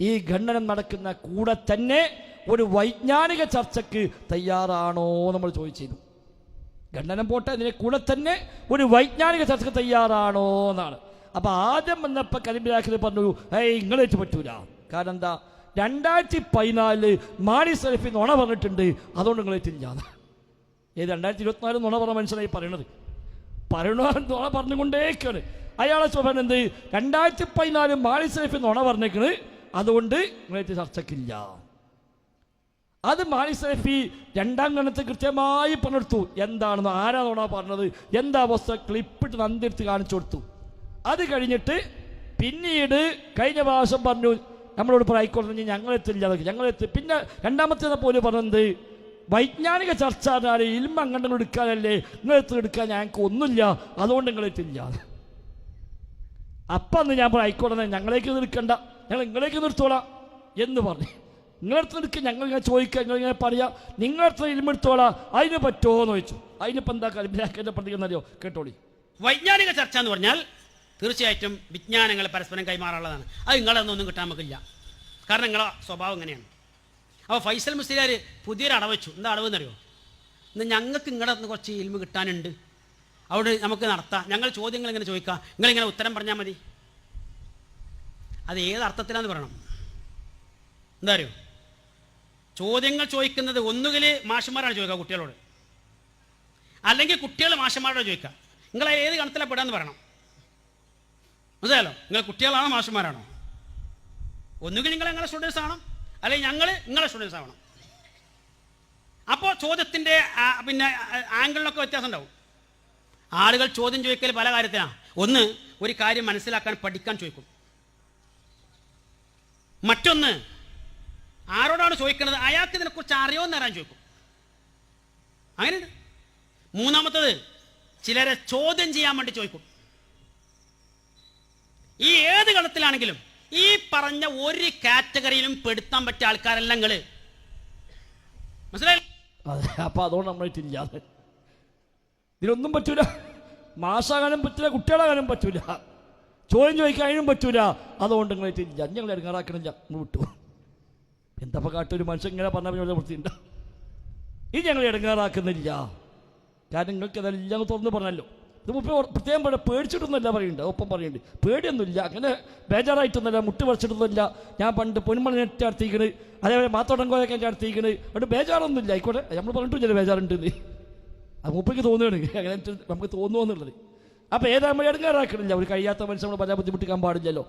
ഈ ഖണ്ഡനം നടക്കുന്ന കൂടെ തന്നെ ഒരു വൈജ്ഞാനിക ചർച്ചയ്ക്ക് തയ്യാറാണോ നമ്മൾ ചോദിച്ചിരുന്നു. ഖണ്ഡനം പോട്ടെ, അതിനെ കൂടെ തന്നെ ഒരു വൈജ്ഞാനിക ചർച്ചയ്ക്ക് തയ്യാറാണോ എന്നാണ്. അപ്പോൾ ആദ്യം വന്നപ്പോൾ കരിമ്പിലാഖിൽ പറഞ്ഞു, നിങ്ങളേറ്റ് പറ്റൂല. കാരണം എന്താ, 2014 മാണി സലഫി നുണ പറഞ്ഞിട്ടുണ്ട്, അതുകൊണ്ട് നിങ്ങളേറ്റില്ല. 2024 നുണ പറഞ്ഞ മനുഷ്യനായി പറയണത് നുണ പറഞ്ഞുകൊണ്ടേക്കാണ്. അയാളെ ചോദ്യം എന്ത്, 2014 മാണി സലഫി നുണ പറഞ്ഞേക്കണ്, അതുകൊണ്ട് നിങ്ങളേറ്റ് ചർച്ചക്കില്ല. അത് മാണി സലഫി രണ്ടാം ഗണത്തിൽ കൃത്യമായി പണിയെടുത്തു. എന്താണെന്ന്, ആരാ നുണ പറഞ്ഞത്, എന്താ അവസ്ഥ, ക്ലിപ്പിട്ട് നന്ദിരുത്തി കാണിച്ചു കൊടുത്തു. അത് കഴിഞ്ഞിട്ട് പിന്നീട് കഴിഞ്ഞ പ്രാവശ്യം പറഞ്ഞു നമ്മളോട് ആയിക്കോട്ടെ ഞങ്ങളെത്തില്ല, ഞങ്ങളെത്തി. പിന്നെ രണ്ടാമത്തെ പോലും പറഞ്ഞത് വൈജ്ഞാനിക ചർച്ച പറഞ്ഞാൽ ഇൽമ അങ്ങോട്ട് എടുക്കാനല്ലേ, നിങ്ങളെത്തി എടുക്കാൻ ഞങ്ങൾക്ക് ഒന്നുമില്ല, അതുകൊണ്ട് നിങ്ങളെത്തില്ല. അപ്പം അന്ന് ഞാൻ ആയിക്കോട്ടെ ഞങ്ങളേക്ക് നിൽക്കണ്ട, ഞങ്ങൾ നിങ്ങളേക്ക് നിർത്തോളാം എന്ന് പറഞ്ഞു. നിങ്ങളടുത്ത് നിൽക്കുക, ഞങ്ങളിങ്ങനെ ചോദിക്കുക, നിങ്ങളിങ്ങനെ പറയാം, നിങ്ങളടുത്ത് ഇൽമെടുത്തോളാം, അതിന് പറ്റുമോ എന്ന് ചോദിച്ചു. അതിനിപ്പോൾ എന്താ കരിമ്പിലാഖിൻ്റെ പ്രതികരണം അറിയോ, കേട്ടോളി. വൈജ്ഞാനിക ചർച്ച എന്ന് പറഞ്ഞാൽ തീർച്ചയായിട്ടും വിജ്ഞാനങ്ങൾ പരസ്പരം കൈമാറാനുള്ളതാണ്. അത് നിങ്ങളെന്നൊന്നും കിട്ടാൻ നമുക്കില്ല, കാരണം നിങ്ങളെ സ്വഭാവം ഇങ്ങനെയാണ്. അപ്പോൾ ഫൈസൽ മുസ്ലിയാർ പുതിയൊരു അടവ് വെച്ചു. എന്താ അടവെന്നറിയോ, ഇന്ന് ഞങ്ങൾക്ക് നിങ്ങളുടെ നിന്ന് കുറച്ച് ഇൽമ കിട്ടാനുണ്ട്, അവിടെ നമുക്ക് നടത്താം, ഞങ്ങൾ ചോദ്യങ്ങൾ ഇങ്ങനെ ചോദിക്കാം, നിങ്ങളിങ്ങനെ ഉത്തരം പറഞ്ഞാൽ മതി. അത് ഏത് അർത്ഥത്തിലാന്ന് പറയണം. എന്താ അറിയോ, ചോദ്യങ്ങൾ ചോദിക്കുന്നത് ഒന്നുകിൽ മാഷന്മാരാണ് ചോദിക്കുക കുട്ടികളോട്, അല്ലെങ്കിൽ കുട്ടികൾ മാഷന്മാരോട് ചോദിക്കുക. നിങ്ങൾ ഏത് ഗണത്തിലാണ് പെടാന്ന് പറയണം. മനസ്സിലായല്ലോ, നിങ്ങൾ കുട്ടികളാണോ മാഷന്മാരാണോ? ഒന്നുകിൽ നിങ്ങൾ ഞങ്ങളുടെ സ്റ്റുഡൻസ് ആവണം, അല്ലെങ്കിൽ ഞങ്ങൾ നിങ്ങളുടെ സ്റ്റുഡൻസ് ആവണം. അപ്പോൾ ചോദ്യത്തിൻ്റെ പിന്നെ ആംഗിളിനൊക്കെ വ്യത്യാസം ഉണ്ടാവും. ആളുകൾ ചോദ്യം ചോദിക്കൽ പല കാര്യത്തിനാണ്. ഒന്ന്, ഒരു കാര്യം മനസ്സിലാക്കാൻ പഠിക്കാൻ ചോദിക്കും. മറ്റൊന്ന്, ആരോടാണ് ചോദിക്കുന്നത് അയാൾക്ക് ഇതിനെക്കുറിച്ച് അറിയുമെന്ന് അറിയാൻ ചോദിക്കും. അങ്ങനെയുണ്ട്. മൂന്നാമത്തത്, ചിലരെ ചോദ്യം ചെയ്യാൻ വേണ്ടി ചോദിക്കും. ഈ ഏത് ഗണത്തിലാണെങ്കിലും ഈ പറഞ്ഞ ഒരു കാറ്റഗറിയിലും പെടുത്താൻ പറ്റിയ ആൾക്കാരെല്ലാം നിങ്ങൾ മനസ്സിലായി. അപ്പോൾ അതുകൊണ്ട് നമ്മളിട്ടില്ലാതെ ഇതിലൊന്നും പറ്റൂല. മാസാകാനും പറ്റില്ല, കുട്ടികളാകാനും പറ്റൂല, ചോദ്യം ചോദിക്കാനും പറ്റൂല. അതുകൊണ്ട് നിങ്ങളിട്ടില്ല, ഞങ്ങൾ ഇറങ്ങാറാക്കണില്ല, വിട്ടു. എന്താ കാട്ടൊരു മനുഷ്യൻ ഇങ്ങനെ പറഞ്ഞ വൃത്തിയുണ്ട്. ഇത് ഞങ്ങൾ ഇറങ്ങാറാക്കുന്നില്ല, കാരണം നിങ്ങൾക്ക് അതെല്ലാം തുറന്ന് പറഞ്ഞല്ലോ. ഇത് പ്രത്യേകം പേടിച്ചിട്ടൊന്നുമല്ല പറയുന്നുണ്ട്, ഒപ്പം പറയുന്നുണ്ട്. പേടിയൊന്നുമില്ല, അങ്ങനെ ബേജാറായിട്ടൊന്നുമില്ല, മുട്ട് പറിച്ചിട്ടൊന്നുമില്ല. ഞാൻ പണ്ട് പൊന്മണി നെറ്റ് നടത്തിക്കണ്, അതേപോലെ മാത്തോട്ടം കോയൊക്കെ എൻ്റെ നടത്തിക്കണ്, അതുകൊണ്ട് ബേജാറൊന്നുമില്ല. ആയിക്കോട്ടെ, നമ്മൾ പറഞ്ഞിട്ടില്ല ബേജാറുണ്ടെന്ന്. അത് മൂപ്പയ്ക്ക് തോന്നുകയാണ്, അങ്ങനെ നമുക്ക് തോന്നുമെന്നുള്ളത്. അപ്പോൾ ഏതാ നമ്മൾ ഇടങ്ങാറാക്കണില്ല. ഒരു കഴിയാത്ത മനുഷ്യൻ നമ്മൾ പല ബുദ്ധിമുട്ടിക്കാൻ പാടില്ലല്ലോ.